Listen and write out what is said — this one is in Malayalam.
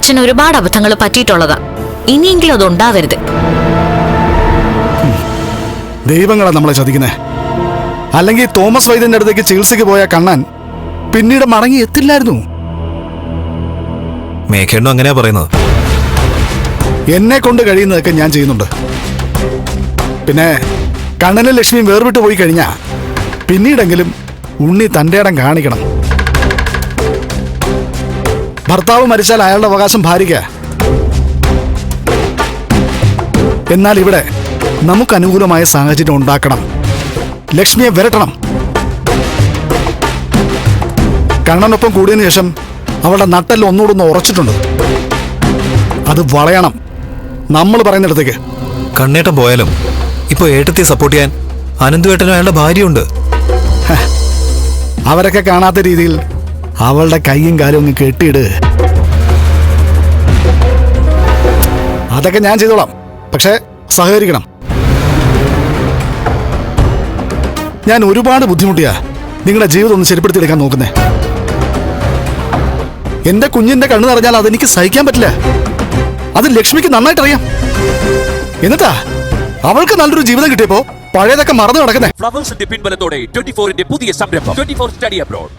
അച്ഛൻ ഒരുപാട് അബദ്ധങ്ങൾ പറ്റിയിട്ടുള്ളതാ. ഇനിയെങ്കിലും അത് ഉണ്ടാവരുത്. ദൈവങ്ങളാ നമ്മളെ ചതിക്കുന്നേ. അല്ലെങ്കിൽ തോമസ് വൈദ്യന്റെ അടുത്തേക്ക് ചികിത്സയ്ക്ക് പോയ കണ്ണൻ പിന്നീട് മടങ്ങി എത്തില്ലായിരുന്നു. മേഘേണ്ണു അങ്ങനെയാ പറയുന്നത്. എന്നെ കൊണ്ട് കഴിയുന്നതൊക്കെ ഞാൻ ചെയ്യുന്നുണ്ട്. പിന്നെ കണ്ണനും ലക്ഷ്മിയും വേർവിട്ട് പോയി കഴിഞ്ഞാ പിന്നീടെങ്കിലും ഉണ്ണി തന്റെ ഇടം കാണിക്കണം. ഭർത്താവ് മരിച്ചാൽ അയാളുടെ അവകാശം ഭാര്യയ്ക്ക്. എന്നാൽ ഇവിടെ നമുക്ക് അനുകൂലമായ സാഹചര്യം ഉണ്ടാക്കണം. ലക്ഷ്മിയെ വരട്ടണം. കണ്ണനൊപ്പം കൂടിയതിനു ശേഷം അവളുടെ നട്ടെല്ലാം ഒന്നുകൂടെ ഉറച്ചിട്ടുണ്ട്. അത് വളയണം നമ്മൾ പറയുന്നിടത്തേക്ക്. കണ്ണേട്ടൻ പോയാലും ഇപ്പൊ ഏട്ടത്തെ സപ്പോർട്ട് ചെയ്യാൻ അനന്തുവേട്ടനും അയാളുടെ ഭാര്യയുണ്ട്. അവരൊക്കെ കാണാത്ത രീതിയിൽ അവളുടെ കൈയും കാലും ഒന്ന് കെട്ടിയിട്. അതൊക്കെ ഞാൻ ചെയ്തോളാം. പക്ഷെ സഹകരിക്കണം. ഞാൻ ഒരുപാട് ബുദ്ധിമുട്ടിയാ നിങ്ങളുടെ ജീവിതം ഒന്ന് ശരിപ്പെടുത്തിയെടുക്കാൻ നോക്കുന്നേ. എന്റെ കുഞ്ഞിന്റെ കണ്ണു നിറഞ്ഞാൽ അതെനിക്ക് സഹിക്കാൻ പറ്റില്ല. അത് ലക്ഷ്മിക്ക് നന്നായിട്ടറിയാം. എന്നിട്ടാ അവൾക്ക് നല്ലൊരു ജീവിതം കിട്ടിയപ്പോ പഴയതൊക്കെ മറന്നു കിടക്കുന്നേ. ഫ്ലവേഴ്സിന്റെ പിൻബലത്തോടെ 24ന്റെ പുതിയ സംരംഭം 24 സ്റ്റഡി അബ്രോഡ്.